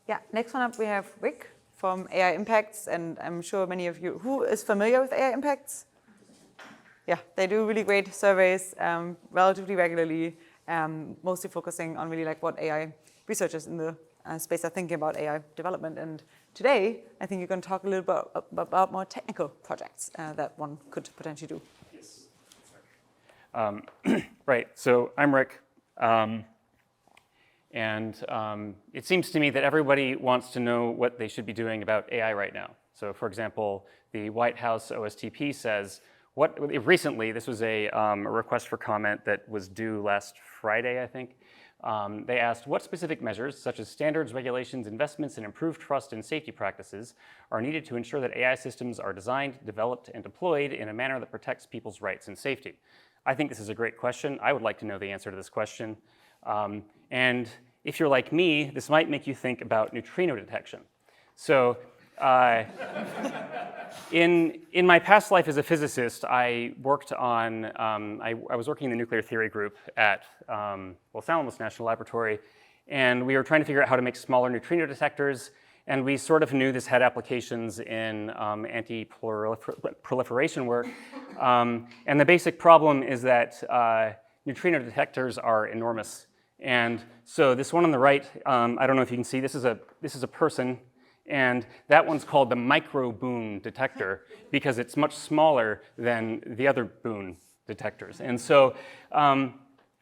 Yeah, next one up we have Rick from AI Impacts, and I'm sure many of you, who is familiar with AI Impacts? Yeah, they do really great surveys relatively regularly, mostly focusing on really like what AI researchers in the space are thinking about AI development. And today, I think you're going to talk a little bit about more technical projects that one could potentially do. Yes. Right, so I'm Rick. It seems to me that everybody wants to know what they should be doing about AI right now. So for example, the White House OSTP says, recently, this was a request for comment that was due last Friday, I think. They asked what specific measures, such as standards, regulations, investments, and improved trust and safety practices, are needed to ensure that AI systems are designed, developed, and deployed in a manner that protects people's rights and safety. I think this is a great question. I would like to know the answer to this question. And if you're like me, this might make you think about neutrino detection. So in my past life as a physicist, I worked on, I was working in the nuclear theory group at Los Alamos National Laboratory, and we were trying to figure out how to make smaller neutrino detectors, and we sort of knew this had applications in anti-proliferation work. And the basic problem is that neutrino detectors are enormous. And so this one on the right, I don't know if you can see, this is a person, and that one's called the micro-boon detector because it's much smaller than the other boon detectors. And so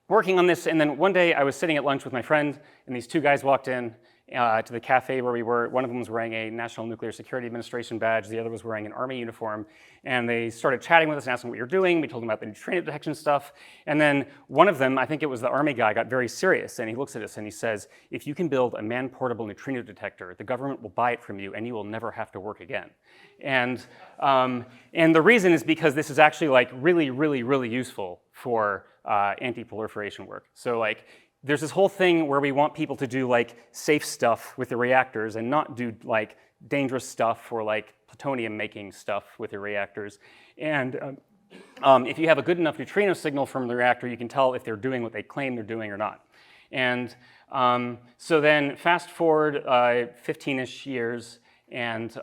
working on this, and then one day I was sitting at lunch with my friend, and these two guys walked in to the cafe where we were. One of them was wearing a National Nuclear Security Administration badge. The other was wearing an Army uniform. And they started chatting with us and asking what we were doing. We told them about the neutrino detection stuff. And then one of them, I think it was the Army guy, got very serious. And he looks at us and he says, if you can build a man-portable neutrino detector, the government will buy it from you and you will never have to work again. And the reason is because this is actually like really, really, really useful for anti-proliferation work. So like, there's this whole thing where we want people to do like safe stuff with the reactors and not do like dangerous stuff or like plutonium making stuff with the reactors. And if you have a good enough neutrino signal from the reactor, you can tell if they're doing what they claim they're doing or not. And so then fast forward 15-ish years, and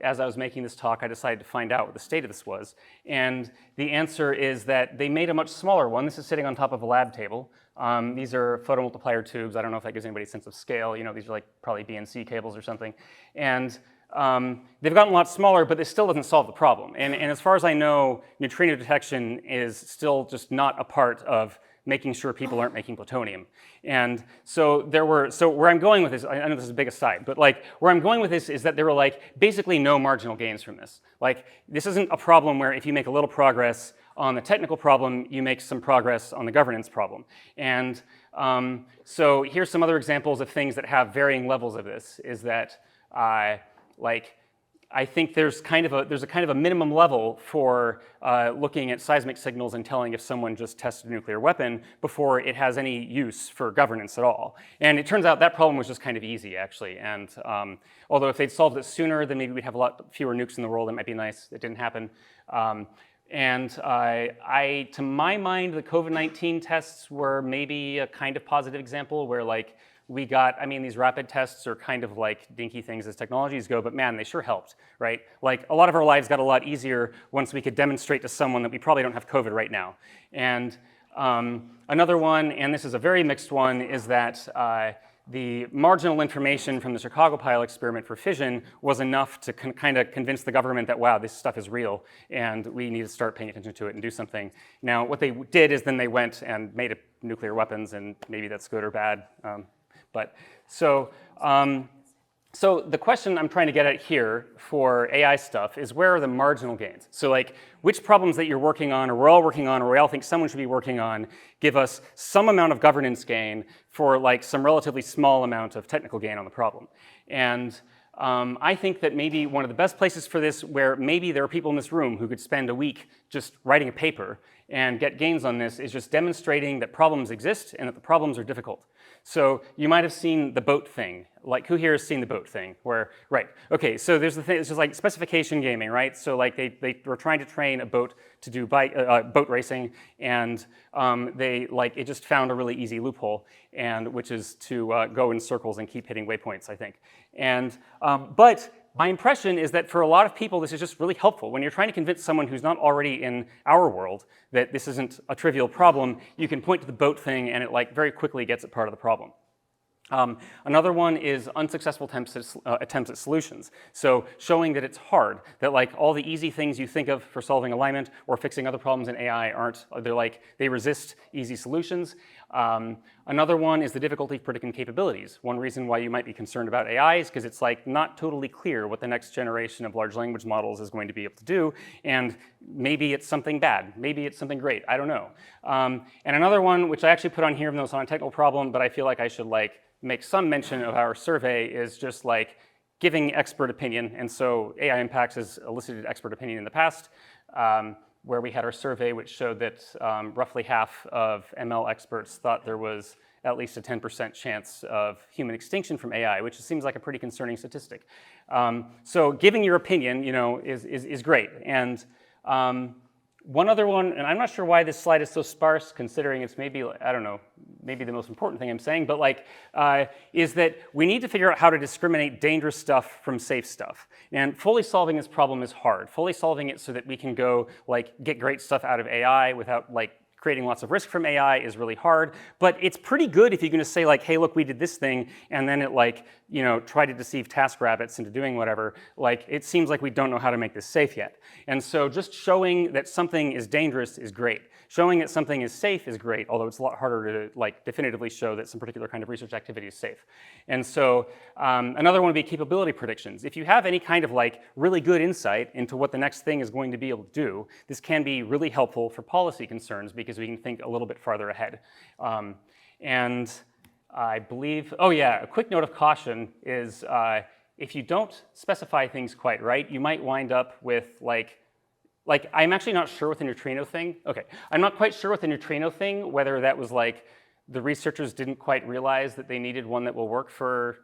as I was making this talk, I decided to find out what the state of this was. And the answer is that they made a much smaller one. This is sitting on top of a lab table. These are photomultiplier tubes. I don't know if that gives anybody a sense of scale. You know, these are like probably BNC cables or something. And they've gotten a lot smaller, but this still doesn't solve the problem. And as far as I know, neutrino detection is still just not a part of making sure people aren't making plutonium. And so where I'm going with this, I know this is a big aside, but like where I'm going with this is that there were like basically no marginal gains from this. Like this isn't a problem where if you make a little progress on the technical problem, you make some progress on the governance problem. And so here's some other examples of things that have varying levels of this, is that I think there's a kind of a minimum level for looking at seismic signals and telling if someone just tested a nuclear weapon before it has any use for governance at all. And it turns out that problem was just kind of easy, actually. And although if they'd solved it sooner, then maybe we'd have a lot fewer nukes in the world. That might be nice. It didn't happen. To my mind, the COVID-19 tests were maybe a kind of positive example where like we got, I mean, these rapid tests are kind of like dinky things as technologies go, but man, they sure helped, right? Like a lot of our lives got a lot easier once we could demonstrate to someone that we probably don't have COVID right now. And another one, and this is a very mixed one, is that the marginal information from the Chicago Pile experiment for fission was enough to kind of convince the government that, wow, this stuff is real, and we need to start paying attention to it and do something. Now, what they did is then they went and made nuclear weapons, and maybe that's good or bad. So the question I'm trying to get at here for AI stuff is, where are the marginal gains? So like, which problems that you're working on, or we're all working on, or we all think someone should be working on, give us some amount of governance gain for like some relatively small amount of technical gain on the problem. And I think that maybe one of the best places for this, where maybe there are people in this room who could spend a week just writing a paper and get gains on this, is just demonstrating that problems exist and that the problems are difficult. So you might have seen the boat thing. Like, who here has seen the boat thing? Where, right, okay, so there's the thing, it's just like specification gaming, right? So like they were trying to train a boat to do boat racing, and it just found a really easy loophole, and which is to go in circles and keep hitting waypoints, I think. And, but my impression is that for a lot of people, this is just really helpful. When you're trying to convince someone who's not already in our world that this isn't a trivial problem, you can point to the boat thing, and it like very quickly gets at part of the problem. Another one is unsuccessful attempts at solutions. So showing that it's hard, that like all the easy things you think of for solving alignment or fixing other problems in AI they resist easy solutions. Another one is the difficulty of predicting capabilities. One reason why you might be concerned about AI is because it's like not totally clear what the next generation of large language models is going to be able to do, and maybe it's something bad, maybe it's something great, I don't know. And another one, which I actually put on here, even though it's not a technical problem, but I feel like I should like make some mention of our survey, is just like giving expert opinion. And so AI Impacts has elicited expert opinion in the past, where we had our survey which showed that roughly half of ML experts thought there was at least a 10% chance of human extinction from AI, which seems like a pretty concerning statistic. So giving your opinion, is great. And one other one, and I'm not sure why this slide is so sparse, considering it's maybe, I don't know, maybe the most important thing I'm saying, but like, is that we need to figure out how to discriminate dangerous stuff from safe stuff. And fully solving this problem is hard. Fully solving it so that we can go like get great stuff out of AI without like creating lots of risk from AI is really hard, but it's pretty good if you're going to say like, hey, look, we did this thing, and then it like, try to deceive TaskRabbits into doing whatever. Like, it seems like we don't know how to make this safe yet. And so just showing that something is dangerous is great. Showing that something is safe is great, although it's a lot harder to like definitively show that some particular kind of research activity is safe. And so another one would be capability predictions. If you have any kind of like really good insight into what the next thing is going to be able to do, this can be really helpful for policy concerns because we can think a little bit farther ahead. And I believe, oh yeah, a quick note of caution is if you don't specify things quite right, you might wind up with like I'm actually not sure with the neutrino thing. Okay, I'm not quite sure with the neutrino thing whether that was like the researchers didn't quite realize that they needed one that will work for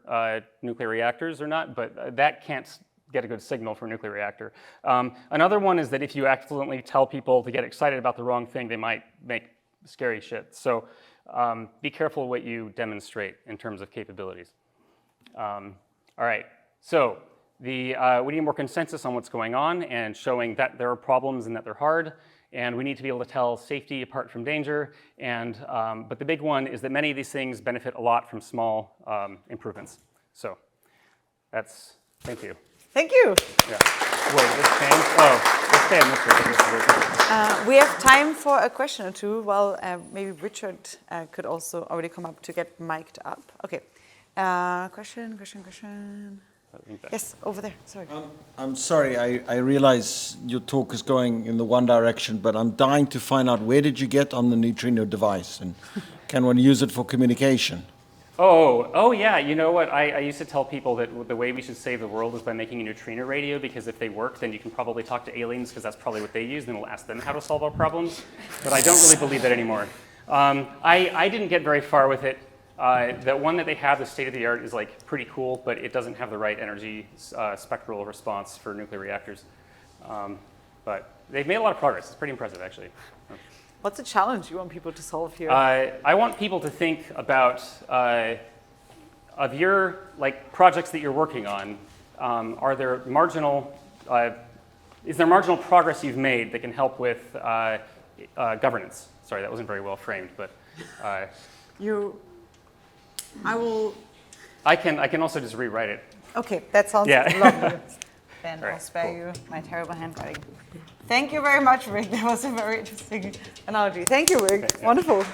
nuclear reactors or not, but that can't get a good signal for a nuclear reactor. Another one is that if you accidentally tell people to get excited about the wrong thing, they might make scary shit. So be careful what you demonstrate in terms of capabilities. All right, so we need more consensus on what's going on and showing that there are problems and that they're hard. And we need to be able to tell safety apart from danger. And, but the big one is that many of these things benefit a lot from small improvements. So thank you. Thank you. Yeah. Wait, this change? Oh, let's stay on this one. We have time for a question or two. Well, maybe Richard could also already come up to get mic'd up. Okay. Question. Yes, over there, sorry. I'm sorry, I realize your talk is going in the one direction, but I'm dying to find out where did you get on the neutrino device, and can one use it for communication? Oh yeah, you know what? I used to tell people that the way we should save the world is by making a neutrino radio, because if they work, then you can probably talk to aliens, because that's probably what they use, then we'll ask them how to solve our problems. But I don't really believe that anymore. I didn't get very far with it. The one that they have, the state-of-the-art, is like pretty cool, but it doesn't have the right energy spectral response for nuclear reactors. But they've made a lot of progress. It's pretty impressive, actually. What's the challenge you want people to solve here? I want people to think about of your projects that you're working on. Are there marginal? Is there marginal progress you've made that can help with governance? Sorry, that wasn't very well framed, but. I can also just rewrite it. Okay, that sounds lovely. Then right, I'll spare you my terrible handwriting. Thank you very much, Rick. That was a very interesting analogy. Thank you, Rick. Okay, yeah. Wonderful.